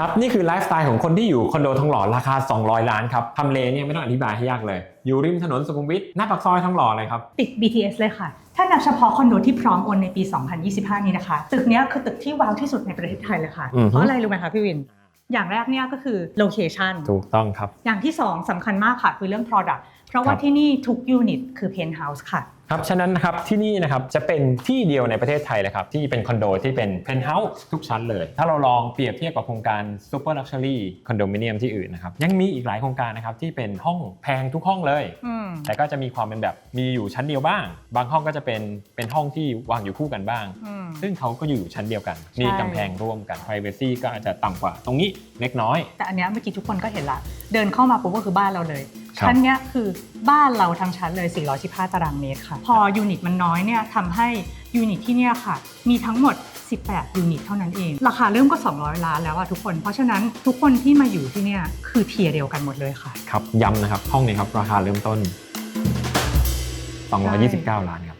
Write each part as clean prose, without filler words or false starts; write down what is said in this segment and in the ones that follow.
ครับนี่คือไลฟ์สไตล์ของคนที่อยู่คอนโดทองหล่อราคา200 ล้านครับทำเลเนี่ยไม่ต้องอธิบายให้ยากเลยอยู่ริมถนนสุขุมวิทหน้าปากซอยทองหล่อเลยครับติด BTS เลยค่ะถ้านับเฉพาะคอนโดที่พร้อมโอนในปี 2025 นี้นะคะตึกนี้คือตึกที่ว้าวที่สุดในประเทศไทยเลยค่ะเพราะอะไรรู้ไหมคะพี่วินอย่างแรกเนี่ยก็คือโลเคชันถูกต้องครับอย่างที่2สำคัญมากค่ะคือเรื่อง Product เพราะว่าที่นี่ทุกยูนิตคือ Penthouse ค่ะครับฉะนั้นนะครับที่นี่นะครับจะเป็นที่เดียวในประเทศไทยเลยครับที่เป็นคอนโดที่เป็นเพนท์เฮาส์ทุกชั้นเลยถ้าเราลองเปรียบเทียบกับโครงการซูเปอร์ลักชัวรี่คอนโดมิเนียมที่อื่นนะครับยังมีอีกหลายโครงการนะครับที่เป็นห้องแพงทุกห้องเลยแต่ก็จะมีความเป็นแบบมีอยู่ชั้นเดียวบ้างบางห้องก็จะเป็นห้องที่วางอยู่คู่กันบ้างซึ่งเขาก็อยู่ชั้นเดียวกันมีกำแพงร่วมกัน privacy ก็อาจจะต่ำกว่าตรงนี้เล็กน้อยแต่อันนี้เมื่อกี้ทุกคนก็เห็นละเดินเข้ามาปุ๊บก็คือบ้านเราเลยชั้นนี้คือบ้านเราทั้งชั้นเลย415 ตารางเมตรค่ะพอยูนิตมันน้อยเนี่ยทำให้ยูนิตที่เนี่ยค่ะมีทั้งหมด18ยูนิตเท่านั้นเองราคาเริ่มก็200 ล้านแล้วอะทุกคนเพราะฉะนั้นทุกคนที่มาอยู่ที่เนี่ยคือเทียร์เดียวกันหมดเลยค่ะครับย้ำนะครับห้องนี้ครับราคาเริ่มต้น229 ล้านครับ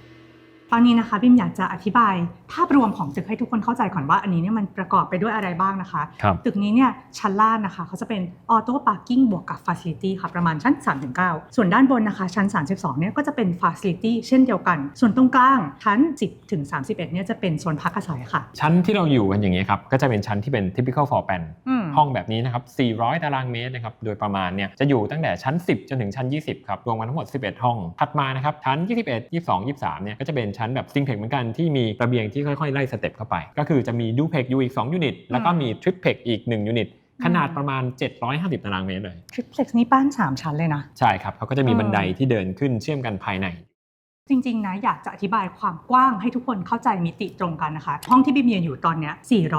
ตอนนี้นะคะบิมอยากจะอธิบายภาพรวมของตึกให้ทุกคนเข้าใจก่อนว่าอันนี้เนี่ยมันประกอบไปด้วยอะไรบ้างนะคะตึกนี้เนี่ยชั้นล่างนะคะเขาจะเป็นออโต้พาร์กิ้งบวกกับฟาซิลิตี้ค่ะประมาณชั้น 3-9 ส่วนด้านบนนะคะชั้น 32เนี่ยก็จะเป็นฟาซิลิตี้เช่นเดียวกันส่วนตรงกลางชั้น 10-31เนี่ยจะเป็นโซนพักอาศัยค่ะชั้นที่เราอยู่กันอย่างนี้ครับก็จะเป็นชั้นที่เป็น typical floor plan ห้องแบบนี้นะครับ400 ตารางเมตรนะครับโดยประมาณเนี่ยจะอยู่ตั้งแต่ชั้น10จนถึงชั้น20ครับรวมกันทั้งหมด11ห้องถัดมานะครับชั้น21 22 23เนี่ยก็จะเป็นชั้นแบบซิงเพล็กเหมือนกันที่มีระเบียงที่ค่อยๆไล่สเต็ปเข้าไปก็คือจะมีดูเพล็กอยู่อีก2ยูนิตแล้วก็มีทริปเพล็กอีก1ยูนิตขนาดประมาณ750 ตารางเมตรเลยทริปเพล็กนี่บ้าน3ชั้นเลยนะใช่ครับเขาก็จะมีบันไดที่เดินขึ้นเชื่อมกันภายในจริงๆนะอยากจะอธิบายความกว้างให้ทุกคนเข้าใจมิติตรงกันนะคะห้องที่บิมยืนอยู่ตอนนี้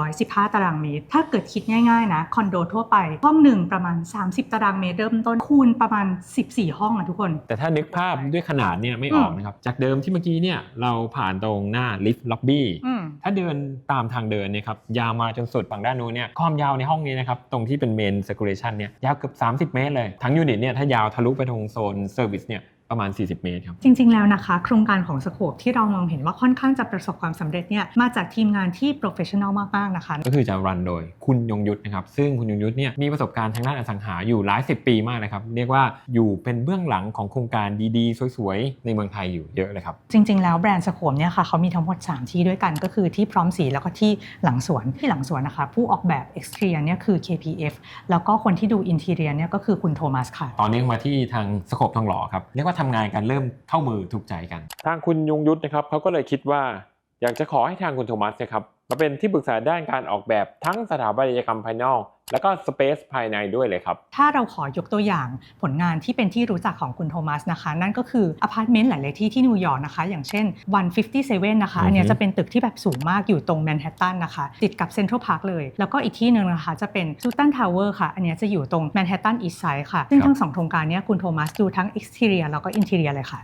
415 ตารางเมตรถ้าเกิดคิดง่ายๆนะคอนโดทั่วไปห้องหนึ่งประมาณ30 ตารางเมตรเริ่มต้นคูณประมาณ14ห้องทุกคนแต่ถ้านึกภาพด้วยขนาดเนี่ยไม่ออกนะครับจากเดิมที่เมื่อกี้เนี่ยเราผ่านตรงหน้าลิฟต์ล็อบบี้ถ้าเดินตามทางเดินเนี่ยครับยาวมาจนสุดฝั่งด้านนู้นเนี่ยความยาวในห้องนี้นะครับตรงที่เป็นเมนเซอร์คูลเลชันเนี่ยยาวเกือบ30 เมตรเลยทั้งยูนิตเนี่ยถ้ายาวทะลุไปตรงโซนเซอร์วิสเนี่ยประมาณ40 เมตรครับจริงๆแล้วนะคะโครงการของสโคปที่เรามองเห็นว่าค่อนข้างจะประสบความสำเร็จเนี่ยมาจากทีมงานที่โปรเฟชชั่นอลมากๆนะคะก็คือจะรันโดยคุณยงยุทธนะครับซึ่งคุณยงยุทธเนี่ยมีประสบการณ์ทางด้านอสังหาอยู่หลาย10 ปีมากนะครับเรียกว่าอยู่เป็นเบื้องหลังของโครงการดีๆสวยๆในเมืองไทยอยู่เยอะเลยครับจริงๆแล้วแบรนด์สโคปเนี่ยค่ะเขามีทั้งหมด3ที่ด้วยกันก็คือที่พร้อมสีแล้วก็ที่หลังสวนนะคะผู้ออกแบบ Exterior เนี่ยคือ KPF แล้วก็คนที่ดู Interior เนี่ยก็คือคุณโทมัสค่ะตอนนี้มาที่ทางสโคปทองหล่อครับเรียกว่าทำงานกันเริ่มเข้ามือถูกใจกันทางคุณยงยุทธนะครับเขาก็เลยคิดว่าอยากจะขอให้ทางคุณโทมัสนะครับมาเป็นที่ปรึกษาด้านการออกแบบทั้งสถาปัตยกรรมภายนอกแล้วก็สเปซภายในด้วยเลยครับถ้าเราขอยกตัวอย่างผลงานที่เป็นที่รู้จักของคุณโทมัสนะคะนั่นก็คืออพาร์ตเมนต์หลายๆที่นิวยอร์กนะคะอย่างเช่น157นะคะอันนี้จะเป็นตึกที่แบบสูงมากอยู่ตรงแมนฮัตตันนะคะติดกับเซ็นทรัลพาร์คเลยแล้วก็อีกที่นึงนะคะจะเป็นซูตันทาวเวอร์ค่ะอันนี้จะอยู่ตรงแมนฮัตตันอีสต์ไซด์ค่ะซึ่งทั้ง2โครงการนี้คุณโทมัสดูทั้ง exterior แล้วก็ interior เลยค่ะ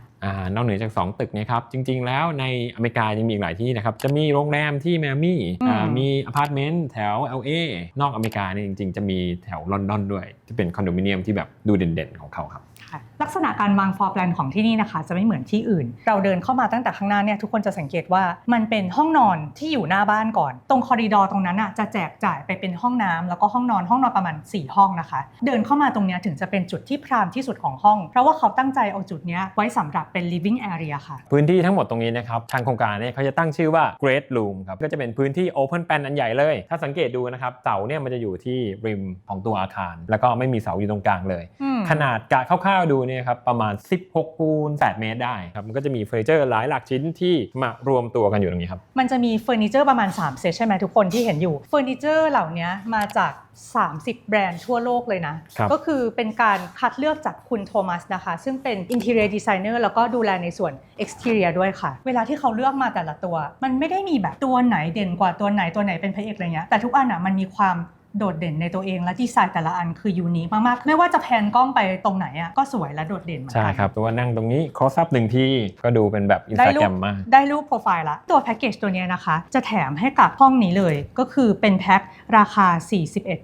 นอกเหนือจาก2ตึกนี้ครับจริงๆแล้วในอเมริกายังมีอีกหลายที่นะครับจะมีโรงแรมที่ไมอามี่มีอพาร์ตเมนต์แถว LA นอกอเมริกาเนี่ยจริงๆจะมีแถวลอนดอนด้วยที่เป็นคอนโดมิเนียมที่แบบดูเด่นๆของเขาครับลักษณะการวางฟลอร์แพลนของที่นี่นะคะจะไม่เหมือนที่อื่นเราเดินเข้ามาตั้งแต่ข้างหน้าเนี่ยทุกคนจะสังเกตว่ามันเป็นห้องนอนที่อยู่หน้าบ้านก่อนตรงคอริดอร์ตรงนั้นจะแจกจ่ายไปเป็นห้องน้ำแล้วก็ห้องนอนประมาณ4ห้องนะคะเดินเข้ามาตรงนี้ถึงจะเป็นจุดที่พรามที่สุดของห้องเพราะว่าเขาตั้งใจเอาจุดนี้ไว้สำหรับเป็น living area ค่ะพื้นที่ทั้งหมดตรงนี้นะครับทางโครงการเนี่ยเขาจะตั้งชื่อว่า Great Room ครับก็จะเป็นพื้นที่ Open Plan อันใหญ่เลยถ้าสังเกตดูนะครับเสาเนี่ยมันจะอยู่ที่ริมของตัวอาคารแล้วก็ไม่มีเสาอยู่ตรงกลางเลยขนาดกะคร่าวๆดูเนี่ยครับประมาณ16 คูณ 8 เมตรได้ครับมันก็จะมีเฟอร์นิเจอร์หลายหลักชิ้นที่มารวมตัวกันอยู่ตรงนี้ครับมันจะมีเฟอร์นิเจอร์ประมาณ3เซตใช่ไหมทุกคนที่เห็นอยู่เฟอร์นิเจอร์เหล่านี้มาจาก30 แบรนด์ทั่วโลกเลยนะก็คือเป็นการคัดเลือกจากคุณโทมัสนะคะซึ่งเป็น Interior Designer แล้วก็ดูแลในส่วน Exterior ด้วยค่ะเวลาที่เขาเลือกมาแต่ละตัวมันไม่ได้มีแบบตัวไหนเด่นกว่าตัวไหนเป็นพระเอกอะไรเงี้ยแต่ทุกอันมันมีความโดดเด่นในตัวเองและดีไซน์แต่ละอันคือยูนิคมากๆไม่ว่าจะแพนกล้องไปตรงไหนก็สวยและโดดเด่นเหมือนกันใช่ครับตัวนั่งตรงนี้ close up 1 ทีก็ดูเป็นแบบ Instagram มากได้รูปโปรไฟล์ละตัวแพ็กเกจตัวนี้นะคะจะแถมให้กับห้องนี้เลยก็คือเป็นแพ็คราคา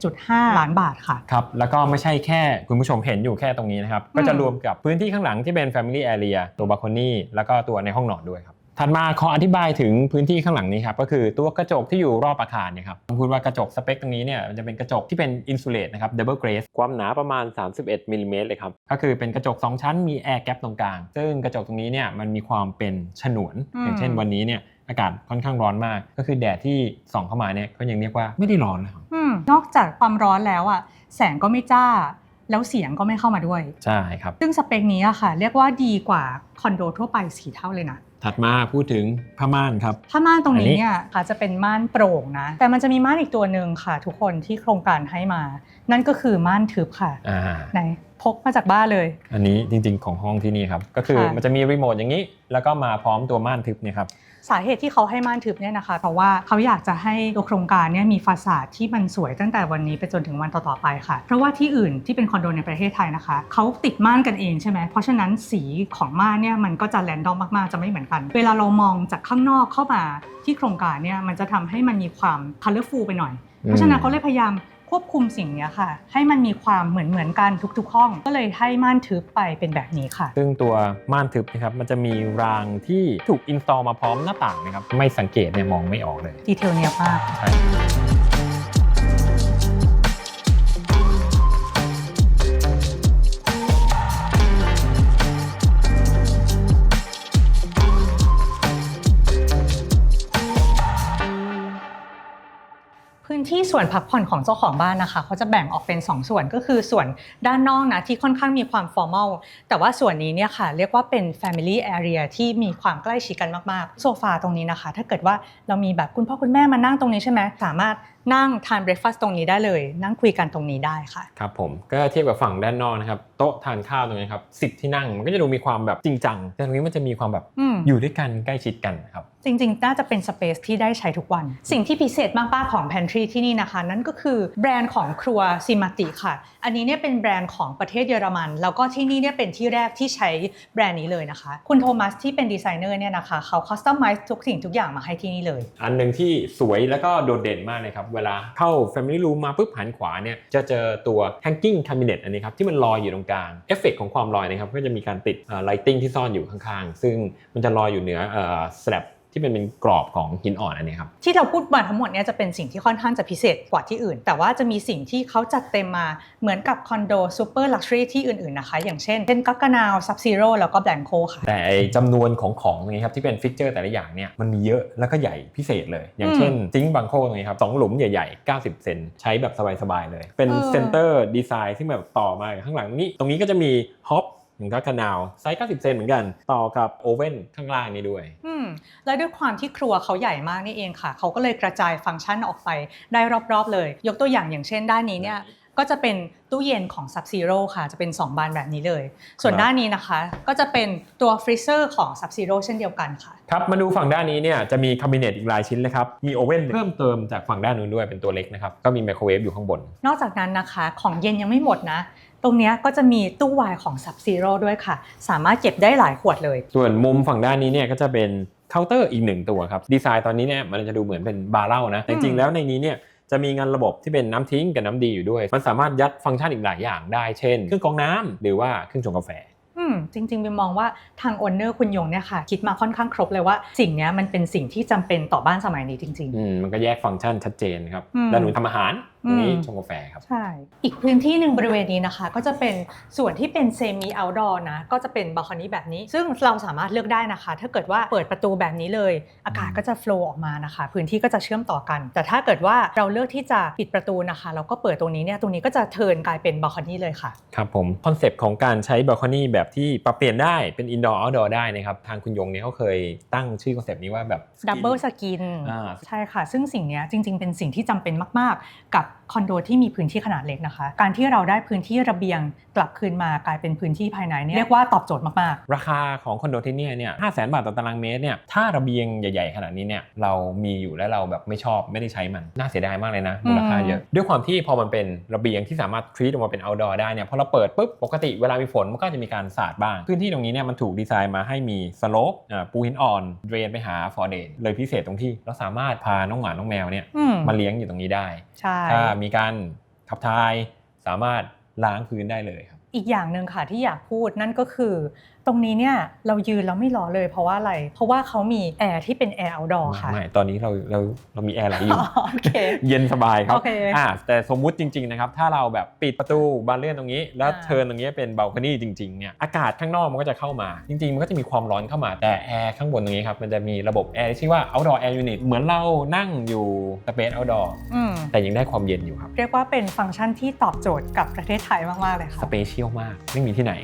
41.5 ล้านบาทค่ะครับแล้วก็ไม่ใช่แค่คุณผู้ชมเห็นอยู่แค่ตรงนี้นะครับก็จะรวมกับพื้นที่ข้างหลังที่เป็น Family Area ตัว Balcony แล้วก็ตัวในห้องนอนด้วยครับ ถัดมาขออธิบายถึงพื้นที่ข้างหลังนี้ครับก็คือตัวกระจกที่อยู่รอบอาคารเนี่ยครับผมพูดว่ากระจกสเปคตรงนี้เนี่ยมันจะเป็นกระจกที่เป็นอินซูเลตนะครับดับเบิลเกรสความหนาประมาณ31มิลลิเมตรเลยครับก็คือเป็นกระจก2ชั้นมีแอร์แกปตรงกลางซึ่งกระจกตรงนี้เนี่ยมันมีความเป็นฉนวนอย่างเช่นวันนี้เนี่ยอากาศค่อนข้างร้อนมากก็คือแดดที่ส่องเข้ามาเนี่ยก็ยังเรียกว่าไม่ได้ร้อนนะครับนอกจากความร้อนแล้วอ่ะแสงก็ไม่จ้าแล้วเสียงก็ไม่เข้ามาด้วยใช่ครับซึ่งสเปคนี้อะค่ะเรียกว่าดีกว่าคอนโดทั่วไป4 เท่าเลยนะถัดมาพูดถึงผ้าม่านครับผ้าม่านตรงนี้เนี่ยค่ะจะเป็นม่านโปร่งนะแต่มันจะมีม่านอีกตัวหนึ่งค่ะทุกคนที่โครงการให้มานั่นก็คือม่านทึบค่ะไหนพกมาจากบ้านเลยอันนี้จริงๆของห้องที่นี่ครับก็คือมันจะมีรีโมทอย่างนี้แล้วก็มาพร้อมตัวม่านทึบเนี่ยครับสาเหตุที่เขาให้ม่านทึบเนี่ยนะคะเพราะว่าเขาอยากจะให้ตัวโครงการเนี่ยมีฟาสาดที่มันสวยตั้งแต่วันนี้ไปจนถึงวันต่อๆไปค่ะเพราะว่าที่อื่นที่เป็นคอนโดในประเทศไทยนะคะเขาติดม่านกันเองใช่ไหมเพราะฉะนั้นสีของม่านเนี่ยมันก็จะแรนดอมมากๆจะไม่เหมือนกันเวลาเรามองจากข้างนอกเข้ามาที่โครงการเนี่ยมันจะทำให้มันมีความคัลเลอร์ฟูลไปหน่อยเพราะฉะนั้นเขาเลยพยายามควบคุมสิ่งนี้ค่ะให้มันมีความเหมือนกันทุกๆห้องก็เลยให้ม่านทึบไปเป็นแบบนี้ค่ะซึ่งตัวม่านทึบนะครับมันจะมีรางที่ถูกอินสตอลมาพร้อมหน้าต่างนะครับไม่สังเกตเนี่ยมองไม่ออกเลยดีเทลเนียบมากใช่พื้นที่ส่วนพักผ่อนของเจ้าของบ้านนะคะเขาจะแบ่งออกเป็น2ส่วนก็คือส่วนด้านนอกนะที่ค่อนข้างมีความฟอร์มัลแต่ว่าส่วนนี้เนี่ยค่ะเรียกว่าเป็น Family Area ที่มีความใกล้ชิดกันมากๆโซฟาตรงนี้นะคะถ้าเกิดว่าเรามีแบบคุณพ่อคุณแม่มานั่งตรงนี้ใช่ไหมสามารถนั่งทานเบรคฟาสต์ตรงนี้ได้เลยนั่งคุยกันตรงนี้ได้ค่ะครับผมก็เทียบกับฝั่งด้านนอกนะครับโต๊ะทานข้าวตรงนี้ครับ10ที่นั่งมันก็จะดูมีความแบบจริงจังแต่ตรงนี้มันจะมีความแบบอยู่ด้วยกันใกล้ชิดกันครับจริงๆน่าจะเป็นสเปซที่ได้ใช้ทุกวันสิ่งที่พิเศษมากๆของ Pantry ที่นี่นะคะนั่นก็คือแบรนด์ของครัวซิมาติค่ะอันนี้เนี่ยเป็นแบรนด์ของประเทศเยอรมันแล้วก็ที่นี่เนี่ยเป็นที่แรกที่ใช้แบรนด์นี้เลยนะคะคุณโทมัสที่เป็นดีไซเนอร์เนี่ยนะคะเขาคัสตอมไมซ์ทุกสิ่งทุกอย่างมาให้ที่นี่เลยอันนึงที่สวยแล้วก็โดดเด่นมากเลยครับเวลาเข้า Family Room มาปุ๊บหันขวาเนี่ยจะเจอตัว Hanging Cabinet อันนี้ครับที่มันลอยอยู่ตรงกลางเอฟเฟกต์ของความลอยนะครับก็จะมีการติดlighting ที่ซ่อนอยู่ข้างๆซึ่งมันจะลอยอยู่เหนือslabที่เป็นกรอบของหินอ่อนอันนี้ครับที่เราพูดมาทั้งหมดเนี่ยจะเป็นสิ่งที่ค่อนข้างจะพิเศษกว่าที่อื่นแต่ว่าจะมีสิ่งที่เขาจัดเต็มมาเหมือนกับคอนโดซูเปอร์ลักชัวรี่ที่อื่นๆนะคะอย่างเช่นกักกะนาวซับซีโร่แล้วก็แบงโคค่ะแต่จำนวนของนี้ครับที่เป็นฟิกเจอร์แต่ละอย่างเนี่ยมันมีเยอะแล้วก็ใหญ่พิเศษเลยอย่างเช่นซิงค์บังโคตรงนี้ครับ2หลุมใหญ่ๆ90เซนใช้แบบสบายๆเลยเป็นเซนเตอร์ดีไซน์ที่แบบต่อมาข้างหลังนี้ตรงนี้ก็จะมีฮอปอย่างก็คานาวไซส์90เซนเหมือนกันต่อกับโอเว่นข้างล่างนี้ด้วยและด้วยความที่ครัวเขาใหญ่มากนี่เองค่ะเขาก็เลยกระจายฟังก์ชันออกไปได้รอบๆเลยยกตัวอย่างเช่นด้านนี้เนี่ยก็จะเป็นตู้เย็นของ Sub-Zero ค่ะจะเป็น2บานแบบนี้เลยส่วนด้านนี้นะคะก็จะเป็นตัวฟรีเซอร์ของ Sub-Zero เช่นเดียวกันค่ะครับมาดูฝั่งด้านนี้เนี่ยจะมีคาบิเนตอีกหลายชิ้นเลยครับมีโอเว่นเพิ่มเติมจากฝั่งด้านนู้นด้วยเป็นตัวเล็กนะครับก็มีไมโครเวฟอยู่ข้างบนนอกจากนั้นนะคะของเย็นยังไม่หมดนะตรงนี้ก็จะมีตู้ไวน์ของ Sub-Zero ด้วยค่ะสามารถเก็บได้หลายขวดเลยส่วนมุมฝั่งด้านนี้เนี่ยก็จะเป็นเคาน์เตอร์อีก1ตัวครับดีไซน์ตอนนี้เนี่ยมันจะดูเหมือนเป็นบาร์เหล้านะจริงๆแล้วในนี้เนี่ยจะมีงานระบบที่เป็นน้ำทิ้งกับน้ำดีอยู่ด้วยมันสามารถยัดฟังก์ชันอีกหลายอย่างได้เช่นเครื่องกรองน้ำหรือว่าเครื่องชงกาแฟจริงๆบิมมองว่าทางโอนเนอร์คุณยงเนี่ยค่ะคิดมาค่อนข้างครบเลยว่าสิ่งนี้มันเป็นสิ่งที่จำเป็นต่อบ้านสมัยนี้จริงๆมันก็แยกฟังก์ชันชัดเจนครับด้านนู้นทำอาหารนี้ชงกาแฟครับใช่อีกพื้นที่หนึ่งบริเวณนี้นะคะก็จะเป็นส่วนที่เป็นเซมิเอาท์ดอร์นะก็จะเป็นบัลคอนี่แบบนี้ซึ่งเราสามารถเลือกได้นะคะถ้าเกิดว่าเปิดประตูแบบนี้เลยอากาศก็จะโฟลว์ออกมานะคะพื้นที่ก็จะเชื่อมต่อกันแต่ถ้าเกิดว่าเราเลือกที่จะปิดประตูนะคะเราก็เปิดตรงนี้เนี่ยตรงนี้ก็จะเทิร์นกลายเป็นบัลคอนี่เลยค่ะครับผมคอนเซปต์ของการใช้บัลคอนี่แบบที่ปรับเปลี่ยนได้เป็นอินดอร์เอาท์ดอร์ได้นะครับทางคุณยงเนี่ยเขาเคยตั้งชื่อคอนเซปต์นี้ว่าแบบดับเบิลสกินใช่ค่ะซึ่งสิ่งนี้จริงๆเป็นสิ่งที่จำเป็นมากๆกับคอนโดที่มีพื้นที่ขนาดเล็กนะคะการที่เราได้พื้นที่ระเบียงกลับคืนมากลายเป็นพื้นที่ภายในเนี่ยเรียกว่าตอบโจทย์มากๆราคาของคอนโดที่นี่เนี่ย500,000 บาทต่อตารางเมตรเนี่ยถ้าระเบียงใหญ่ๆขนาดนี้เนี่ยเรามีอยู่แล้วเราแบบไม่ชอบไม่ได้ใช้มันน่าเสียดายมากเลยนะมูลค่าเยอะด้วยความที่พอมันเป็นระเบียงที่สามารถทรีตออกมาเป็นเอาท์ดอร์ได้เนี่ยพอเราเปิดปุ๊บปกติเวลามีฝนมันก็จะมีการสาดบ้างพื้นที่ตรงนี้เนี่ยมันถูกดีไซน์มาให้มีสโลปปูหินอ่อนเดรนไปหาฟอร์เดนเลยพิเศษตรงที่เราสามารถพาน้องหมาน้องแมวเนี่ยมาเลี้ยงอยู่ตรงนี้ได้ถ้ามีการขับถ่ายสามารถล้างพื้นได้เลยครับอีกอย่างหนึ่งค่ะที่อยากพูดนั่นก็คือ ตรงนี้เนี่ยเรายืนแล้วไม่ร้อนเลยเพราะว่าอะไรเพราะว่าเขามีแอร์ที่เป็นแอร์ outdoor ค่ะไม่ตอนนี้เรามีแอร์ไหลอยู่ โอเค เย็นสบายครับ โอเค แต่สมมุติจริงๆนะครับถ้าเราแบบปิดประตูบานเลื่อนตรงนี้แล้วเทิร์นตรงนี้เป็นบัลคอนี่จริงๆเนี่ยอากาศข้างนอกมันก็จะเข้ามาจริงๆมันก็จะมีความร้อนเข้ามาแต่แอร์ข้างบนตรงนี้ครับมันจะมีระบบแอร์ที่ชื่อว่า outdoor air unit เหมือนเรานั่งอยู่สเปซ outdoor แต่ยังได้ความเย็นอยู่ครับเรียกว่าเป็นฟังก์ชันที่ตอบโจทย์กับประเทศไทยมากๆเลยค่ะสเปเชียลมากไม่มีที่ไหน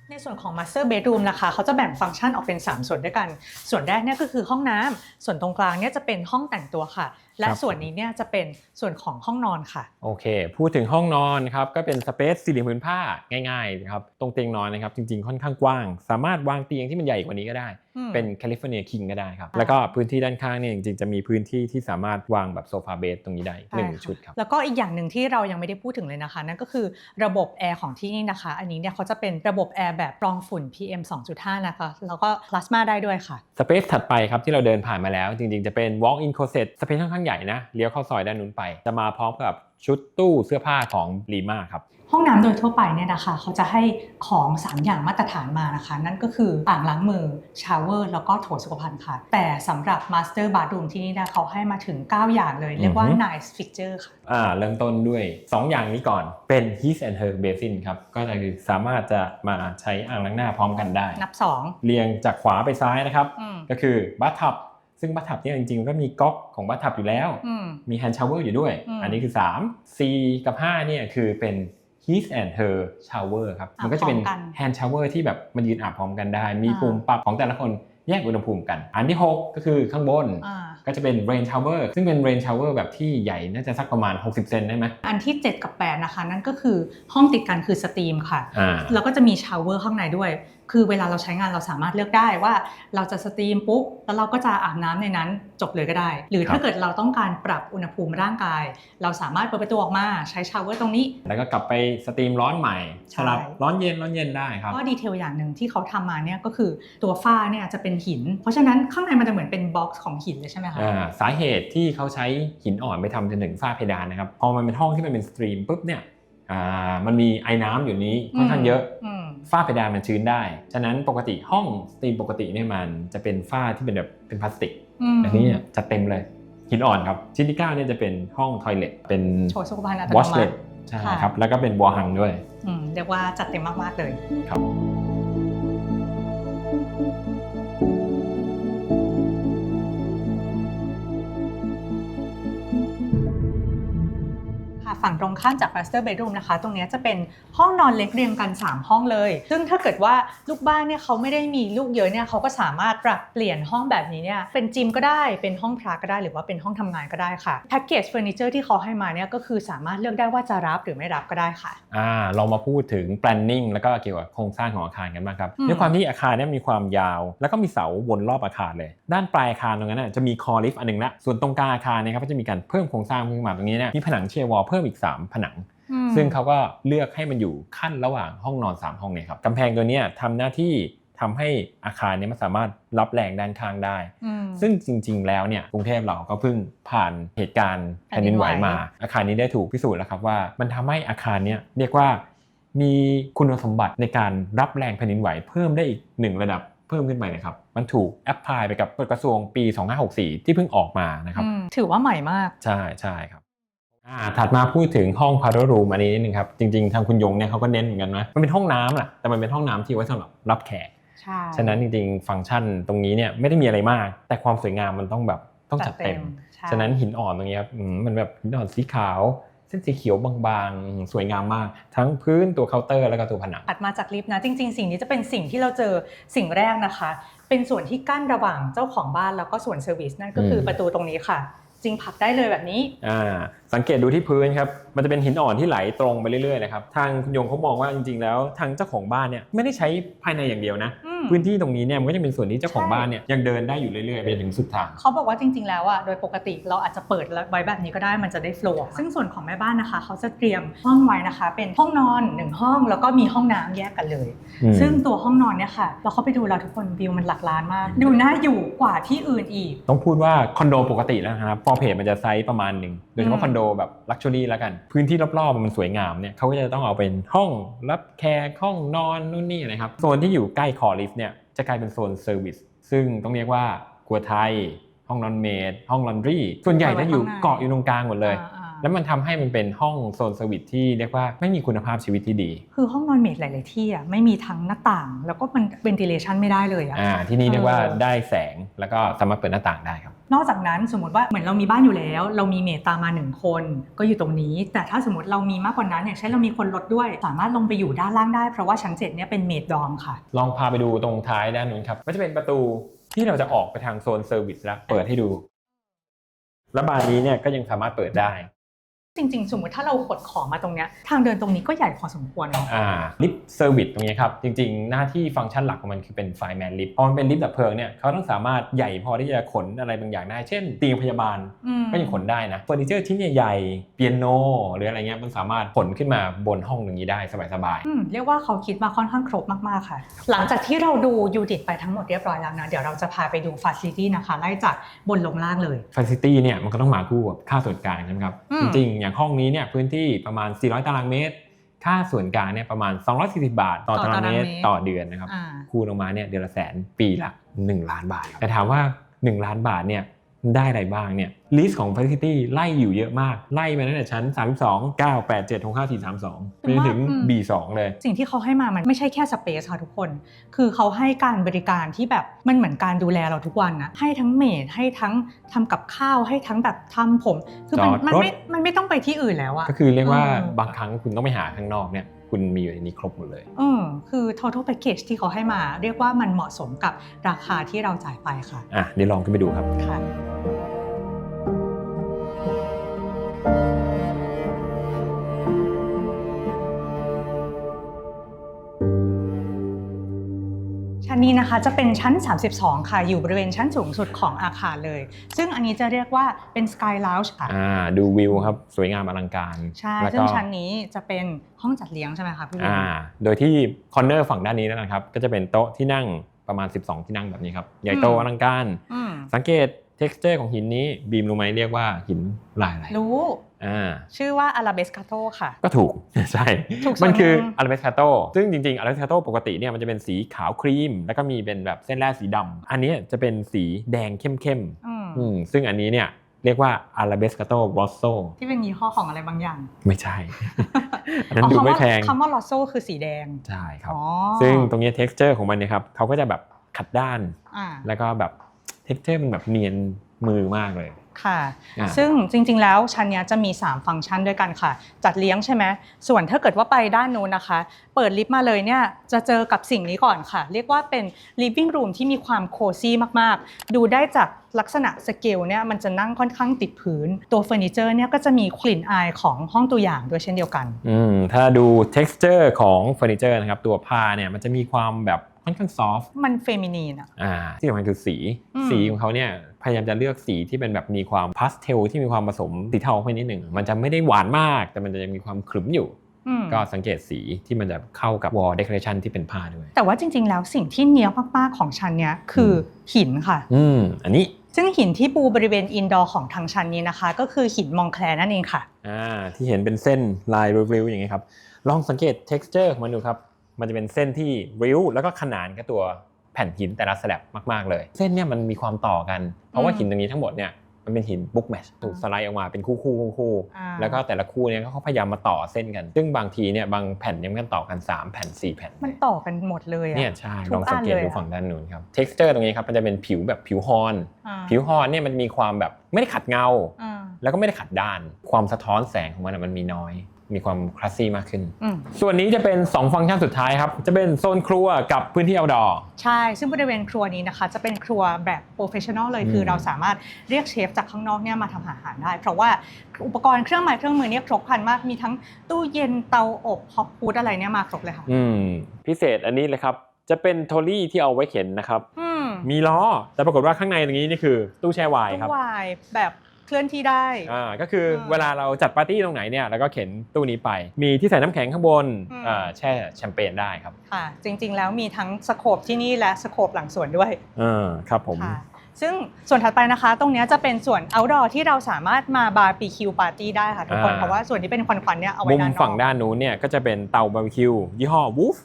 ในส่วนของ Master Bedroom นะคะเขาจะแบ่งฟังก์ชันออกเป็น3ส่วนด้วยกันส่วนแรกเนี่ยก็คือห้องน้ำส่วนตรงกลางเนี่ยจะเป็นห้องแต่งตัวค่ะและส่วนนี้เนี่ยจะเป็นส่วนของห้องนอนค่ะโอเคพูดถึงห้องนอนครับก็เป็นสเปซสี่เหลี่ยมผืนผ้าง่ายๆนะครับตรงเตียงนอนนะครับจริงๆค่อนข้างกว้างสามารถวางเตียงที่มันใหญ่กว่านี้ก็ได้เป็นแคลิฟอร์เนียคิงก็ได้ครับแล้วก็พื้นที่ด้านข้างเนี่ยจริงๆจะมีพื้นที่ที่สามารถวางแบบโซฟาเบดตรงนี้ได้1ชุดครับแล้วก็อีกอย่างหนึ่งที่เรายังไม่ได้พูดถึงเลยนะคะนั่นก็คือระบบแอร์ของที่นี่นะคะอันนี้เนี่ยเขาจะเป็นระบบแอร์แบบกรองฝุ่น PM 2.5 นะคะแล้วก็พลาสมาได้ด้วยค่ะสเปซถัดไปครับที่เราเดินผ่านมาแล้วจริงๆจะเป็น walk in closet สเปซค่อนข้างใหญ่นะเลี้ยวเข้าซอยด้านนู้นไปจะมาพร้อมกับชุดตู้เสื้อผ้าของลีม่าครับห้องน้ำโดยทั่วไปเนี่ยนะคะเขาจะให้ของ3อย่างมาตรฐานมานะคะนั่นก็คืออ่างล้างมือชาวเวอร์แล้วก็โถสุขภัณฑ์ค่ะแต่สำหรับ Master Bathroom ที่นี่นะเขาให้มาถึง9อย่างเลยเรียกว่า nice feature ค่ะเริ่มต้นด้วย2อย่างนี้ก่อนเป็น his and her basin ครับก็คือสามารถจะมาใช้อ่างล้างหน้าพร้อมกันได้นับ2เรียงจากขวาไปซ้ายนะครับก็คือ bathtubซึ่งบัตทับเนี่ยจริงๆก็มีก๊อกของบัตทับอยู่แล้วมีแฮนด์ชาวเวอร์อยู่ด้วยอันนี้คือ3 C กับ5เนี่ยคือเป็น his and her shower ครับมันก็จะเป็นแฮนด์ชาวเวอร์ที่แบบมันยืนอาบพร้อมกันได้มีปุ่มปรับของแต่ละคนแยกอุณหภูมิกันอันที่6ก็คือข้างบนก็จะเป็น rain shower ซึ่งเป็น rain shower แบบที่ใหญ่น่าจะสักประมาณ60เซนได้ไหมอันที่7กับ8นะคะนั่นก็คือห้องติดกันคือสตรีมค่ะแล้วก็จะมีชาวเวอร์ข้างในด้วยคือเวลาเราใช้งานเราสามารถเลือกได้ว่าเราจะสตรีมปุ๊บแล้วเราก็จะอาบน้ำในนั้นจบเลยก็ได้หรือถ้าเกิดเราต้องการปรับอุณหภูมิร่างกายเราสามารถเปิดประตูออกมาใช้ชาวเวอร์ตรงนี้แล้วก็กลับไปสตรีมร้อนใหม่สลับร้อนเย็นได้ครับก็ดีเทลอย่างหนึ่งที่เขาทำมาเนี่ยก็คือตัวฝ้าเนี่ยจะเป็นหินเพราะฉะนั้นข้างในมันจะเหมือนเป็นบ็อกซ์ของหินเลยใช่ไหมคะสาเหตุที่เขาใช้หินอ่อนไปทำจนถึงฝ้าเพดานนะครับพอมันเป็นห้องที่มันเป็นสตรีมปุ๊บเนี่ยมันมีไอ้น้ำอยู่นี้ค่อนข้างเยอะฝ้าเพดานมันชื้นได้ฉะนั้นปกติห้องสตรีมปกติเนี่ยมันจะเป็นฝ้าที่เป็นแบบเป็นพลาสติกอันนี้จะเต็มเลยหินอ่อนครับชิ้นที่9เนี่ยจะเป็นห้องทอยเลทเป็นโถสุขภัณฑ์อัตโนมัติ วอชเลทใช่ครับแล้วก็เป็นบัวหังด้วยเรียกว่าจัดเต็มมากๆเลยครับฝั่งตรงข้ามจาก Master Bedroom นะคะตรงนี้จะเป็นห้องนอนเล็กเรียงกัน3ห้องเลยซึ่งถ้าเกิดว่าลูกบ้านเนี่ยเขาไม่ได้มีลูกเยอะเนี่ยเขาก็สามารถปรับเปลี่ยนห้องแบบนี้เนี่ยเป็นจิมก็ได้เป็นห้องพระก็ได้หรือว่าเป็นห้องทำงานก็ได้ค่ะแพ็กเกจเฟอร์นิเจอร์ที่เขาให้มาเนี่ยก็คือสามารถเลือกได้ว่าจะรับหรือไม่รับก็ได้ค่ะเรามาพูดถึง planning แล้วก็เกี่ยวกับโครงสร้างของอาคารกันบ้างครับด้วยความที่อาคารเนี่ยมีความยาวแล้วก็มีเสาวนรอบอาคารเลยด้านปลายอาคารตรงนั้นจะมีคอลิฟต์อันนึงละส่วนตรงกลางอาคารเนี่ยครับก็จะมีการเพิ่มโครงสร้างขึ้นมาตรงนี้เนี่ยมีผนังเชียร์วอลเพิ่มอีก3ผนังซึ่งเขาก็เลือกให้มันอยู่ขั้นระหว่างห้องนอน3ห้องเนี่ยครับกำแพงตัวนี้ทำหน้าที่ทำให้อาคารนี้มันสามารถรับแรงด้านข้างได้ซึ่งจริงๆแล้วเนี่ยกรุงเทพเราก็เพิ่งผ่านเหตุการณ์แผ่นดินไหวมาอาคารนี้ได้ถูกพิสูจน์แล้วครับว่ามันทำให้อาคารนี้เรียกว่ามีคุณสมบัติในการรับแรงแผ่นดินไหวเพิ่มได้อีก1ระดับเพิ่มขึ้นไปนะครับมันถูกแอพพลายไปกับกฎกระทรวงปี2564ที่เพิ่งออกมานะครับถือว่าใหม่มากใช่ครับถัดมาพูดถึงห้อง powder room อันนี้นิดนึงครับจริงๆทางคุณยงเนี่ยเขาก็เน้นเหมือนกันนะมันเป็นห้องน้ำแหละแต่มันเป็นห้องน้ำที่ไว้สำหรับรับแขกฉะนั้นจริงๆฟังก์ชันตรงนี้เนี่ยไม่ได้มีอะไรมากแต่ความสวยงามมันต้องแบบต้องจัดเต็มฉะนั้นหินอ่อนตรงนี้ครับมันแบบหินอ่อนสีขาวเส้นสีเขียวบางๆสวยงามมากทั้งพื้นตัวเคาน์เตอร์แล้วก็ตัวผนังถัดมาจากลิฟต์นะจริงๆสิ่งนี้จะเป็นสิ่งที่เราเจอสิ่งแรกนะคะเป็นส่วนที่กั้นระหว่างเจ้าของบ้านแล้วก็ส่วนเซอร์วิสนั่นก็คือประตูตรงนี้ค่ะจริงผลักได้เลยแบบนี้ สังเกตดูที่พื้นครับมันจะเป็นหินอ่อนที่ไหลตรงไปเรื่อยๆนะครับทางคุณยงเขามองว่าจริงๆแล้วทางเจ้าของบ้านเนี่ยไม่ได้ใช้ภายในอย่างเดียวนะพื้นที่ตรงนี้เนี่ยมันก็จะเป็นส่วนที่เจ้าของบ้านเนี่ยยังเดินได้อยู่เรื่อยๆไปจนถึงสุดทางเขาบอกว่าจริงๆแล้วอ่ะโดยปกติเราอาจจะเปิดไว้แบบนี้ก็ได้มันจะได้โฟลว์ซึ่งส่วนของแม่บ้านนะคะเขาจะเตรียมห้องไว้นะคะเป็นห้องนอน1ห้องแล้วก็มีห้องน้ำแยกกันเลยซึ่งตัวห้องนอนเนี่ยค่ะเราเข้าไปดูแล้วทุกคนวิวมันหลักล้านมากดูน่าอยู่กว่าที่อื่นอีกต้องพูดว่าคอนโดปกติแล้วนะครับฟอร์เพจมันจะไซส์ประมาณนึงโดยเฉพาะคอนโดแบบลักชัวรี่แล้วกันพื้นที่รอบๆมันสวยงามเนี่ยเขาก็จะต้องเอาเป็นห้องรับแขกห้องนอนนู่นนี่นะครับโซนที่อยู่ใกล้คอลิฟต์เนี่ยจะกลายเป็นโซนเซอร์วิสซึ่งต้องเรียกว่าครัวไทยห้องนอนเมดห้องลอนดรีส่วนใหญ่จะอยู่เกาะอยู่ตรงกลางหมดเลยแล้วมันทำให้มันเป็นห้องโซนเซอร์วิสที่เรียกว่าไม่มีคุณภาพชีวิตที่ดีคือห้องนอนเมดหลายๆที่อ่ะไม่มีทั้งหน้าต่างแล้วก็มันเวนติเลชันไม่ได้เลยอ่ะที่นี่เรียกว่าได้แสงแล้วก็สามารถเปิดหน้าต่างได้ครับนอกจากนั้นสมมติว่าเหมือนเรามีบ้านอยู่แล้วเรามีเมดตามมา1คนก็อยู่ตรงนี้แต่ถ้าสมมติเรามีมากกว่านั้นอย่างเช่นเรามีคนรถด้วยสามารถลงไปอยู่ด้านล่างได้เพราะว่าชั้น7เนี่ยเป็นเมดดอมค่ะลองพาไปดูตรงท้ายด้านนู้นครับก็จะเป็นประตูที่เราจะออกไปทางโซนเซอร์วิสแล้วเปิดให้ดูและบานนี้เนี่ยก็ยังสามารถเปิดได้จริงๆสมมติถ้าเราขนของมาตรงเนี้ยทางเดินตรงนี้ก็ใหญ่พอสมควรเนาะลิฟต์เซอร์วิสตรงนี้ครับจริงๆหน้าที่ฟังก์ชันหลักของมันคือเป็นไฟแมนลิฟต์พอมันเป็นลิฟต์ดับเพลิงเนี่ยเขาต้องสามารถใหญ่พอที่จะขนอะไรบางอย่างได้เช่นเตียงพยาบาลก็ยังขนได้นะเฟอร์นิเจอร์ชิ้นใหญ่ๆเปียโนหรืออะไรเงี้ยมันสามารถขนขึ้นมาบนห้องอย่างนี้ได้สบายๆเรียกว่าเขาคิดมาค่อนข้างครบมากๆค่ะหลังจากที่เราดูยูนิตไปทั้งหมดเรียบร้อยแล้วนะเดี๋ยวเราจะพาไปดูฟาซิลิตี้นะคะไล่จากบนลงล่างเลยฟาซิลิตี้เนี่ยมันก็ต้องมาคู่กับค่าส่วนกลางนะครับจริงๆอย่างห้องนี้เนี่ยพื้นที่ประมาณ400ตารางเมตรค่าส่วนกลางเนี่ยประมาณ240บาทต่อตารางเมตรต่อเดือนนะครับคูณออกมาเนี่ยเดือนละแสนปีละ1ล้านบาทแต่ถามว่า1ล้านบาทเนี่ยได้อะไรบ้างเนี่ยลิสต์ของ Facility ไล่อยู่เยอะมากไล่มาตั้งแต่ชั้น32 9 8 7 6 5 4 3 2ไปถึง B2 เลยสิ่งที่เขาให้มามันไม่ใช่แค่สเปซค่ะทุกคนคือเขาให้การบริการที่แบบมันเหมือนการดูแลเราทุกวันนะให้ทั้งเมดให้ทั้งทำกับข้าวให้ทั้งแบบทำผมคือมันไม่ต้องไปที่อื่นแล้วอะก็คือเรียกว่าบางครั้งคุณต้องไปหาข้างนอกเนี่ยคุณมีอยู่ในนี้ครบหมดเลยคือ total package ที่เขาให้มาเรียกว่ามันเหมาะสมกับราคาที่เราจ่ายไปค่ะเดี๋ยวลองขึ้นไปดูครับค่ะชั้นนี้นะคะจะเป็นชั้น32ค่ะอยู่บริเวณชั้นสูงสุดของอาคารเลยซึ่งอันนี้จะเรียกว่าเป็น Sky Lounge ค่ะดูวิวครับสวยงามอลังการใช่ซึ่งชั้นนี้จะเป็นห้องจัดเลี้ยงใช่ไหมคะพี่โดยที่คอร์เนอร์ฝั่งด้านนี้นะครับก็จะเป็นโต๊ะที่นั่งประมาณ12ที่นั่งแบบนี้ครับใหญ่โตอลังการสังเกต texture ของหินนี้บีมรู้ไหมเรียกว่าหินลายอะไรรู้ชื่อว่า Arabescato ค่ะก็ถูกใช่มันคือ Arabescato ซึ่งจริงๆ Arabescato ปกติเนี่ยมันจะเป็นสีขาวครีมแล้วก็มีเป็นแบบเส้นแร่สีดำอันนี้จะเป็นสีแดงเข้มๆซึ่งอันนี้เนี่ยเรียกว่า Arabescato Rosso ที่เป็นยี่ห้อของอะไรบางอย่างไม่ใช่อันนั้นดูไม่แพงคำว่า Rosso คือสีแดงใช่ครับซึ่งตรงนี้ texture ของมันเนี่ยครับเขาก็จะแบบขัดด้านแล้วก็แบบ texture มันแบบเนียนมือมากเลยค่ะซึ่งจริงๆแล้วชั้นนี้จะมี3ฟังก์ชันด้วยกันค่ะจัดเลี้ยงใช่ไหมส่วนถ้าเกิดว่าไปด้านนู้นนะคะเปิดลิฟต์มาเลยเนี่ยจะเจอกับสิ่งนี้ก่อนค่ะเรียกว่าเป็น living room ที่มีความโคซี่มากๆดูได้จากลักษณะสเกลเนี่ยมันจะนั่งค่อนข้างติดพื้นตัวเฟอร์นิเจอร์เนี่ยก็จะมีกลิ่นอายของห้องตัวอย่างด้วยเช่นเดียวกันถ้าดู texture ของเฟอร์นิเจอร์นะครับตัวผ้าเนี่ยมันจะมีความแบบค่อนข้างซอฟต์มันเฟมินีนที่สำคัญคือสีของเขาเนี่ยพยายามจะเลือกสีที่เป็นแบบมีความพาสเทลที่มีความผสมสีเทาไปนิดหนึ่งมันจะไม่ได้หวานมากแต่มันจะยังมีความขรึมอยู่ก็สังเกตสีที่มันจะเข้ากับ wall decoration ที่เป็นผ้าด้วยแต่ว่าจริงๆแล้วสิ่งที่เนี๊ยบมากๆของชั้นเนี้ยคือหินค่ะอันนี้ซึ่งหินที่ปูบริเวณอินดอร์ของทางชั้นนี้นะคะก็คือหินมองแคลนั่นเองค่ะที่เห็นเป็นเส้นลายริ้วๆอย่างเงี้ยครับลองสังเกต texture ของมันดูครับมันจะเป็นเส้นที่ริ้วแล้วก็ขนานกับตัวแผ่นหินแต่ละสแลบมากๆเลยเส้นเนี่ยมันมีความต่อกันเพราะว่าหินตรงนี้ทั้งหมดเนี่ยมันเป็นหินบุ๊กแมชถูกสไลด์ออกมาเป็นคู่แล้วก็แต่ละคู่เนี่ยเขาพยายามมาต่อเส้นกันซึ่งบางทีเนี่ยบางแผ่นยังกันต่อกัน3แผ่น4แผ่นมันต่อกันหมดเลยเนี่ยใช่ลองสังเกตดูฝั่งด้านนู้นครับ texture ตรงนี้ครับมันจะเป็นผิวแบบผิวฮอนเนี่ยมันมีความแบบไม่ได้ขัดเงาแล้วก็ไม่ได้ขัดด้านความสะท้อนแสงของมันมันมีน้อย มีความคลาสซี่มากขึ้นส่วนนี้จะเป็น2ฟังก์ชันสุดท้ายครับจะเป็นโซนครัวกับพื้นที่ outdoor ใช่ซึ่งบริเวณครัวนี้นะคะจะเป็นครัวแบบโปรเฟชชั่นอลเลยคือเราสามารถเรียกเชฟจากข้างนอกเนี่ยมาทำอาหารได้เพราะว่าอุปกรณ์เครื่องไม้เครื่องมือเนี่ยครบครันมากมีทั้งตู้เย็นเตาอบฮอตพูดอะไรเนี่ยมาครบเลยค่ะพิเศษอันนี้เลยครับจะเป็นโทลี่ที่เอาไว้เข็นนะครับมีล้อแต่ปรากฏว่าข้างในตรงนี้นี่คือตู้แช่ไวน์ครับตู้ไวน์แบบเคลื่อนที่ได้ก็คือเวลาเราจัดปาร์ตี้ตรงไหนเนี่ยเราก็เข็นตู้นี้ไปมีที่ใส่น้ำแข็งข้างบนแช่แชมเปญได้ครับค่ะจริงๆแล้วมีทั้งสโคปที่นี่และสโคปหลังสวนด้วยครับผมซึ่งส่วนถัดไปนะคะตรงนี้จะเป็นส่วน outdoor ที่เราสามารถมาบาร์บีคิวปาร์ตี้ได้ค่ะทุกคนเพราะว่าส่วนที่เป็นควันๆเนี่ยเอาไว้ด้านนอกมุมฝั่งด้านนู้นเนี่ยก็จะเป็นเตาบาร์บีคิวยี่ห้อ Wolf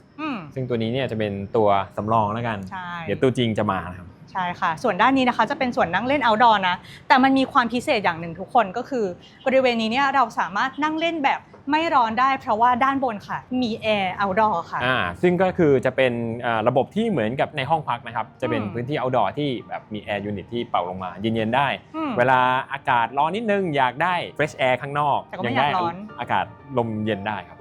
ซึ่งตัวนี้เนี่ยจะเป็นตัวสำรองแล้วกันเดี๋ยวตัวจริงจะมาครับใช่ค่ะส่วนด้านนี้นะคะจะเป็นส่วนนั่งเล่น outdoor นะแต่มันมีความพิเศษอย่างหนึ่งทุกคนก็คือบริเวณนี้เนี่ยเราสามารถนั่งเล่นแบบไม่ร้อนได้เพราะว่าด้านบนค่ะมีแอร์ outdoor ค่ะซึ่งก็คือจะเป็นระบบที่เหมือนกับในห้องพักนะครับจะเป็นพื้นที่ outdoor ที่แบบมีแอร์ยูนิตที่เป่าลงมาเย็นๆได้เวลาอากาศร้อนนิดนึงอยากได้ fresh air ข้างนอกยังได้อากาศลมเย็นได้ครับ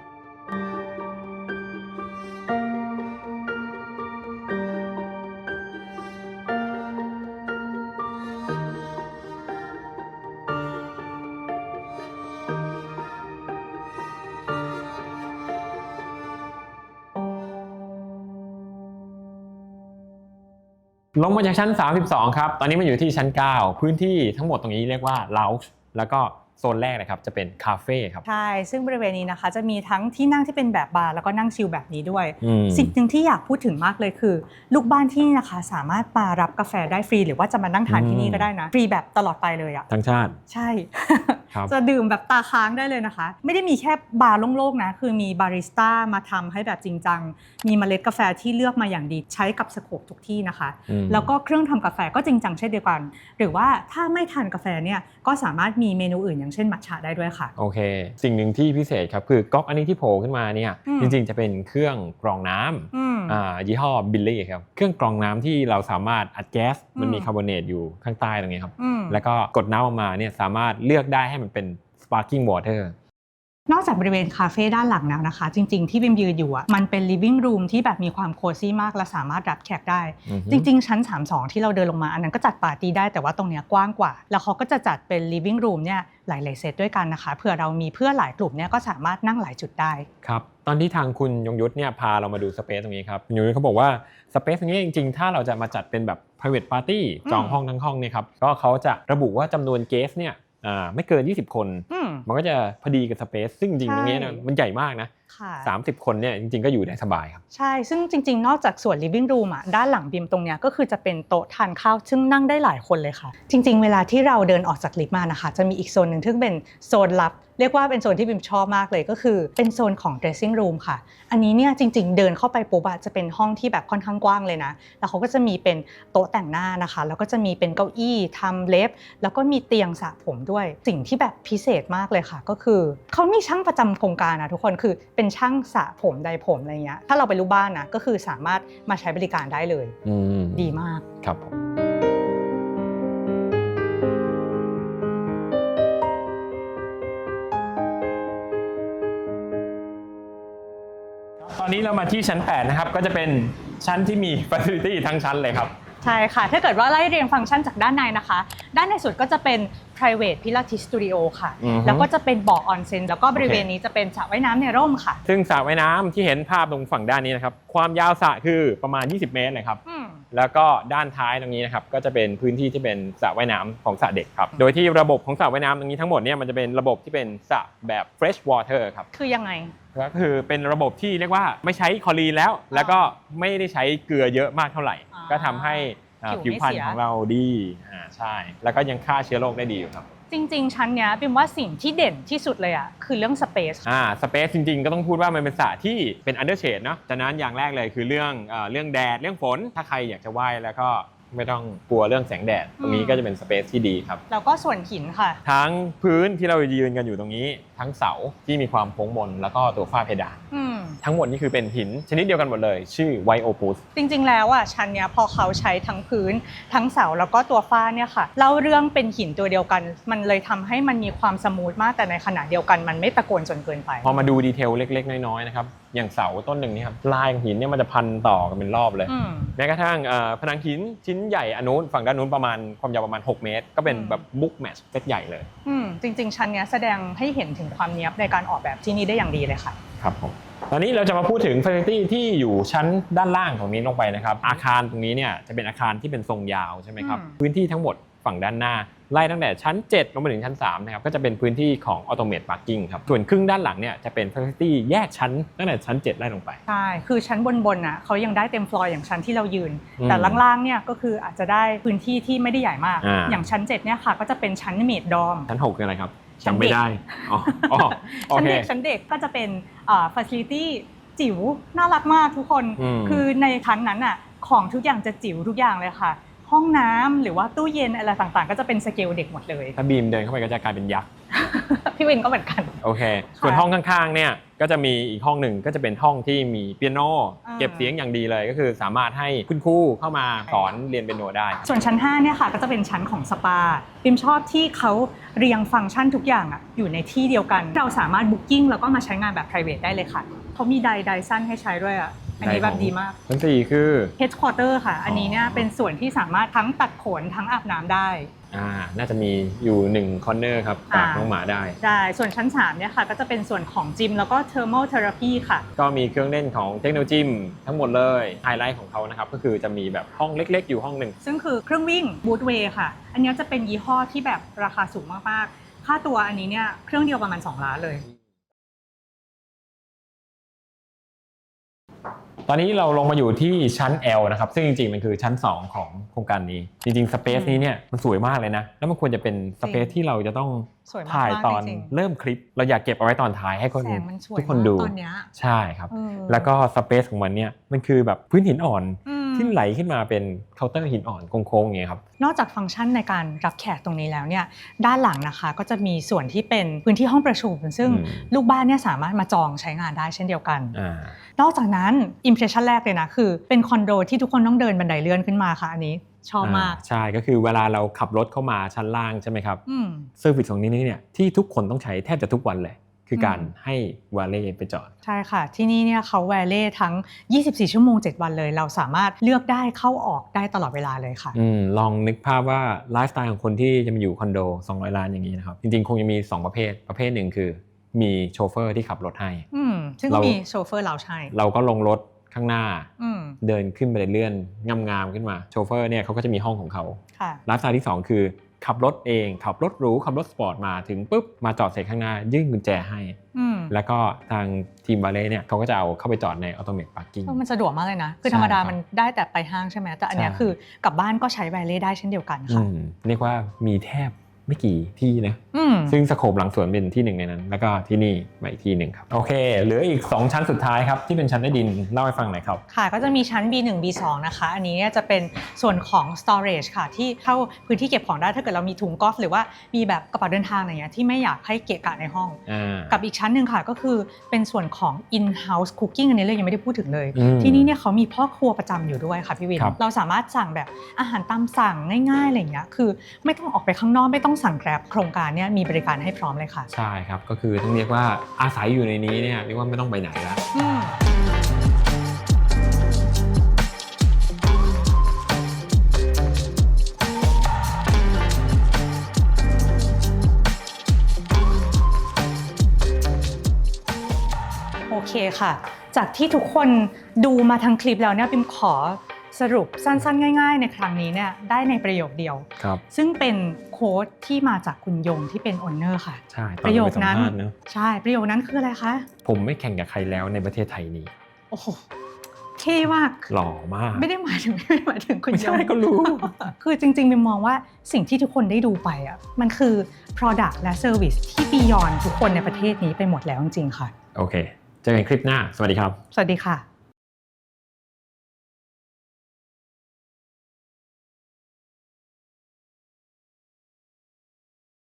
ลงมาจากชั้น32ครับตอนนี้มาอยู่ที่ชั้น9พื้นที่ทั้งหมดตรงนี้เรียกว่า lounge แล้วก็โซนแรกนะครับจะเป็นคาเฟ่ครับใช่ซึ่งบริเวณนี้นะคะจะมีทั้งที่นั่งที่เป็นแบบบาร์แล้วก็นั่งชิลแบบนี้ด้วยสิ่งหนึ่งที่อยากพูดถึงมากเลยคือลูกบ้านที่นี่นะคะสามารถมารับกาแฟได้ฟรีหรือว่าจะมานั่งทานที่นี่ก็ได้นะฟรีแบบตลอดไปเลยอะทั้งชาติใช่ จะดื่มแบบตาค้างได้เลยนะคะไม่ได้มีแค่บาร์โล่งๆนะคือมีบาริสต้ามาทำให้แบบจริงจังมีเมล็ดกาแฟที่เลือกมาอย่างดีใช้กับสโคปทุกที่นะคะแล้วก็เครื่องทำกาแฟก็จริงจังเช่นเดียวกันหรือว่าถ้าไม่ทานกาแฟเนี่ยก็สามารถมีเมนูอื่นอย่างเช่นมัทฉะได้ด้วยค่ะโอเคสิ่งหนึ่งที่พิเศษครับคือก๊อกอันนี้ที่โผล่ขึ้นมาเนี่ยจริงๆจะเป็นเครื่องกรองน้ำยี่ห้อบิลลี่ครับเครื่องกรองน้ำที่เราสามารถอัดแก๊สมันมีคาร์บอเนตอยู่ข้างใต้ตรงนี้ครับแล้วก็กดน้ำออกมาเนี่ยสามารถเลือกได้ให้มันเป็น sparkling water นอกจากบริเวณคาเฟ่ด้านหลังแล้วนะคะจริงๆที่บิมยืนอยู่อ่ะมันเป็น living room ที่แบบมีความโคซี่มากและสามารถรับแขกได้จริงๆชั้น32ที่เราเดินลงมาอันนั้นก็จัดปาร์ตี้ได้แต่ว่าตรงเนี้ยกว้างกว่าแล้วเขาก็จะจัดเป็น living room เนี่ยหลายๆเซตด้วยกันนะคะเผื่อเรามีเพื่อนหลายกลุ่มเนี่ยก็สามารถนั่งหลายจุดได้ครับตอนที่ทางคุณยงยุทธเนี่ยพาเรามาดูสเปซตรงนี้ครับยงยุทธเขาบอกว่าสเปซตรงนี้จริงๆถ้าเราจะมาจัดเป็นแบบ private party จองห้องทั้งห้องเนี่ยครับก็เขาจะระบุว่าจำนวนเกสเนี่ยไม่เกิน20คนมันก็จะพอดีกับสเปซซึ่งจริงๆตรงนี้นะมันใหญ่มากนะ30คนเนี่ยจริงๆก็อยู่ได้สบายครับใช่ซึ่งจริงๆนอกจากส่วน living room อ่ะด้านหลังบิมตรงเนี้ยก็คือจะเป็นโต๊ะทานข้าวซึ่งนั่งได้หลายคนเลยค่ะจริงๆเวลาที่เราเดินออกจากลิฟต์มานะคะจะมีอีกโซนหนึ่งที่เป็นโซนลับเรียกว่าเป็นโซนที่บิมชอบมากเลยก็คือเป็นโซนของ dressing room ค่ะอันนี้เนี่ยจริงๆเดินเข้าไปปุ๊บจะเป็นห้องที่แบบค่อนข้างกว้างเลยนะแล้วเขาก็จะมีเป็นโต๊ะแต่งหน้านะคะแล้วก็จะมีเป็นเก้าอี้ทำเล็บแล้วก็มีเตียงสระผมด้วยสิ่งที่แบบพิเศษมากเลยค่ะก็คือเขามีช่างประจำโครงการนะทุกคนคือเป็นช่างสระผมใดผมอะไรเงี้ยถ้าเราไปลูกบ้านนะก็คือสามารถมาใช้บริการได้เลยดีมากครับตอนนี้เรามาที่ชั้น8นะครับก็จะเป็นชั้นที่มี facility ทั้งชั้นเลยครับใช่ค่ะถ้าเกิดว่าไล่เรียงฟังก์ชันจากด้านในนะคะด้านในสุดก็จะเป็น private pilates studio ค่ะแล้วก็จะเป็นบ่อออนเซ็นแล้วก็บริเวณนี้จะเป็นสระว่ายน้ำในร่มค่ะซึ่งสระว่ายน้ำที่เห็นภาพตรงฝั่งด้านนี้นะครับความยาวสระคือประมาณ20เมตรเลยครับแล้วก็ด้านท้ายตรงนี้นะครับก็จะเป็นพื้นที่ที่เป็นสระว่ายน้ำของสระเด็กครับโดยที่ระบบของสระว่ายน้ำตรงนี้ทั้งหมดเนี่ยมันจะเป็นระบบที่เป็นสระแบบ fresh water ครับคือยังไงก็คือเป็นระบบที่เรียกว่าไม่ใช้คลอรีนแล้วก็ไม่ได้ใช้เกลือเยอะมากเท่าไหร่ก็ทำให้ผิวพรรณของเราดีใช่แล้วก็ยังฆ่าเชื้อโรคได้ดีอยู่ครับจริงๆชั้นเนี้ยเป็นว่าสิ่งที่เด่นที่สุดเลยคือเรื่องสเปซสเปซจริงๆก็ต้องพูดว่ามันเป็นสระที่เป็นอันเดอร์เชดเนาะฉะนั้นอย่างแรกเลยคือเรื่องแดดเรื่องฝนถ้าใครอยากจะว่ายแล้วก็ไม่ต้องกลัวเรื่องแสงแดดตรงนี้ก็จะเป็นสเปซที่ดีครับแล้วก็ส่วนหินค่ะทั้งพื้นที่เรายืนกันอยู่ตรงนี้ทั้งเสาที่มีความโค้งมนแล้วก็ตัวฝ้าเพดาน ทั้งหมดนี่คือเป็นหินชนิดเดียวกันหมดเลยชื่อ White Opus จริงๆแล้วอ่ะชั้นเนี้ยพอเขาใช้ทั้งพื้นทั้งเสาแล้วก็ตัวฝ้าเนี่ยค่ะเล่าเรื่องเป็นหินตัวเดียวกันมันเลยทำให้มันมีความสมูทมากแต่ในขณะเดียวกันมันไม่ตะโกนจนเกินไปพอมาดูดีเทลเล็กๆน้อยๆนะครับอย่างเสาต้นหนึ่งนี่ครับลายของหินเนี่ยมันจะพันต่อกันเป็นรอบเลยแม้กระทั่งผนังหินชิ้นใหญ่อันนู้นฝั่งด้านนู้นประมาณความยาวประมาณ6 เมตรก็เป็นแบบบุ๊กแมทเซตใหญ่เลยจริงๆชั้นเนี้ยแสดงให้เห็นถึงความเนี๊ยบในการออกแบบที่นี่ได้อย่างดีเลยค่ะครับผมตอนนี้เราจะมาพูดถึง facility ที่อยู่ชั้นด้านล่างของนี้ลงไปนะครับอาคารตรงนี้เนี่ยจะเป็นอาคารที่เป็นทรงยาวใช่ไหมครับพื้นที่ทั้งหมดฝั่งด้านหน้าไล่ตั้งแต่ชั้น7ลงไปถึงชั้น3นะครับก็จะเป็นพื้นที่ของ Automate Parking ครับส่วนครึ่งด้านหลังเนี่ยจะเป็น facility แยกชั้นตั้งแต่ชั้น7ไล่ลงไปใช่คือชั้นบนๆน่ะเขายังได้เต็มฟลอร์อย่างชั้นที่เรายืนแต่ล่างๆเนี่ยก็คืออาจจะได้พื้นที่ที่ไม่ได้ใหญ่มากอย่างชั้น7เนี่ยค่ะก็จะเป็นชั้นเมดดอมชั้น6คืออะไรครับจำไม่ได้ชั้นเด็กก็จะเป็นfacility จิ๋วน่ารักมากทุกคนคือในชั้นนั้นน่ะของทุกอย่างจะจิ๋วทุกอย่างเลยค่ะห้องน้ำหรือว่าตู้เย็นอะไรต่างๆก็จะเป็นสเกลเด็กหมดเลยถ้าบีมเดินเข้าไปก็จะกลายเป็นยักษ์ พี่วินก็เหมือนกันโอเคส่วนห้องข้างๆเนี่ยก็จะมีอีกห้องหนึ่งก็จะเป็นห้องที่มีเปียโนเก็บเสียงอย่างดีเลยก็คือสามารถให้คุณครูเข้ามาสอนเรียนเปียโนได้ส่วนชั้น5เนี่ยค่ะก็จะเป็นชั้นของสปาบิมชอบที่เขาเรียงฟังก์ชันทุกอย่างอยู่ในที่เดียวกันเราสามารถบุ๊กกิ้งแล้วก็มาใช้งานแบบ private ได้เลยค่ะเขามีไดสั้นให้ใช้ด้วยอันนี้แบบดีมากชั้น4คือ headquarter ค่ะอันนี้เนี่ยเป็นส่วนที่สามารถทั้งตัดขนทั้งอาบน้ำได้น่าจะมีอยู่1คอร์เนอร์ครับฝากน้องหมาได้ส่วนชั้น3เนี่ยค่ะก็จะเป็นส่วนของจิมแล้วก็ thermal therapy ค่ะก็มีเครื่องเล่นของเทคโนโลยีทั้งหมดเลยไฮไลท์ของเขานะครับก็คือจะมีแบบห้องเล็กๆอยู่ห้องหนึ่งซึ่งคือเครื่องวิ่ง Bootway ค่ะอันนี้จะเป็นยี่ห้อที่แบบราคาสูงมากๆค่าตัวอันนี้เนี่ยเครื่องเดียวประมาณ2 ล้านเลยตอนนี้เราลงมาอยู่ที่ชั้น L นะครับซึ่งจริงๆมันคือชั้น2ของโครงการนี้จริงๆสเปซนี้เนี่ยมันสวยมากเลยนะแล้วมันควรจะเป็นสเปซที่เราจะต้องถ่ายตอนเริ่มคลิปเราอยากเก็บเอาไว้ตอนท้ายให้ทุกคนดูใช่ครับแล้วก็สเปซของมันเนี่ยมันคือแบบพื้นหินอ่อนที่ไหลขึ้นมาเป็นเคาน์เตอร์หินอ่อนโค้งๆอย่างเงี้ยครับนอกจากฟังก์ชันในการรับแขกตรงนี้แล้วเนี่ยด้านหลังนะคะก็จะมีส่วนที่เป็นพื้นที่ห้องประชุมซึ่งลูกบ้านเนี่ยสามารถมาจองใช้งานได้เช่นเดียวกันนอกจากนั้นอิมเพรสชั่นแรกเลยนะคือเป็นคอนโดที่ทุกคนต้องเดินบันไดเลื่อนขึ้นมาค่ะอันนี้ชอบมากใช่ก็คือเวลาเราขับรถเข้ามาชั้นล่างใช่ไหมครับเซอร์วิสของนี้เนี่ยที่ทุกคนต้องใช้แทบจะทุกวันเลยคือการให้วาเล่ไปจอดใช่ค่ะที่นี่เนี่ยเขาวาเล่ทั้ง24 ชั่วโมง 7 วันเลยเราสามารถเลือกได้เข้าออกได้ตลอดเวลาเลยค่ะลองนึกภาพว่าไลฟ์สไตล์ของคนที่จะมาอยู่คอนโด200 ล้านอย่างนี้นะครับจริงๆคงจะมี2ประเภทหนึ่งคือมีโชเฟอร์ที่ขับรถให้ซึ่งมีโชเฟอร์เราใช่เราก็ลงรถข้างหน้าเดินขึ้นไปเลื่อนงามๆขึ้นมาโชเฟอร์เนี่ยเขาก็จะมีห้องของเขาไลฟ์สไตล์ที่2คือขับรถเองขับรถหรูขับรถสปอร์ตมาถึงปุ๊บมาจอดเสร็จข้างหน้ายื่นกุญแจให้แล้วก็ทางทีมบาเล่เนี่ยเขาก็จะเอาเข้าไปจอดในออโตเมตพาร์กิ้งมันสะดวกมากเลยนะคือธรรมดามันได้แต่ไปห้างใช่ไหมแต่อันนี้คือกลับบ้านก็ใช้บาเล่ได้เช่นเดียวกันค่ะเรียกว่ามีแทบไม่กี่ที่นะซึ่งสโคปหลังสวนเป็นที่หนึ่งในนั้นแล้วก็ที่นี่มาอีกที่หนึ่งครับโอเคเหลืออีก2ชั้นสุดท้ายครับที่เป็นชั้นใต้ดินเล่าให้ฟังหน่อยครับค่ะก็จะมีชั้น B1 B2 นะคะอันนี้จะเป็นส่วนของ storage ค่ะที่เข้าพื้นที่เก็บของได้ถ้าเกิดเรามีถุงกอล์ฟหรือว่ามีแบบกระเป๋าเดินทางอะไรเงี้ยที่ไม่อยากให้เกะกะในห้องกับอีกชั้นหนึ่งค่ะก็คือเป็นส่วนของ in-house cooking อันนี้เลยยังไม่ได้พูดถึงเลยที่นี่เนี่ยเขามีพ่อครัวประจำอยู่ด้วยค่ะพี่วินเราสามารถสั่งแบบอาหารตามสั่งง่ายๆอะไรเงี้ยคือไม่ต้องออกไปข้างนอกไม่ต้องสั่งแกร็บโครงการเนี่ยมีบริการให้พร้อมเลยค่ะใช่ครับก็คือต้องเรียกว่าอาศัยอยู่ในนี้เนี่ยเรียกว่าไม่ต้องไปไหนแล้วโอเคค่ะจากที่ทุกคนดูมาทั้งคลิปแล้วเนี่ยปิมขอสรุปสั้นๆง่ายๆในครั้งนี้เนี่ยได้ในประโยคเดียวซึ่งเป็นโค้ดที่มาจากคุณยงที่เป็นโอนเนอร์ค่ะใช่ประโยคนั้นใช่ประโยคนั้นคืออะไรคะผมไม่แข่งกับใครแล้วในประเทศไทยนี้โอ้โหเท่มากหล่อมากไม่ได้หมายถึงคุณยงไม่ใช่ก็รู้คือจริงๆมิมมองว่าสิ่งที่ทุกคนได้ดูไปอ่ะมันคือ product และ service ที่ beyond ทุกคนในประเทศนี้ไปหมดแล้วจริงๆค่ะโอเคเจอกันคลิปหน้าสวัสดีครับสวัสดีค่ะ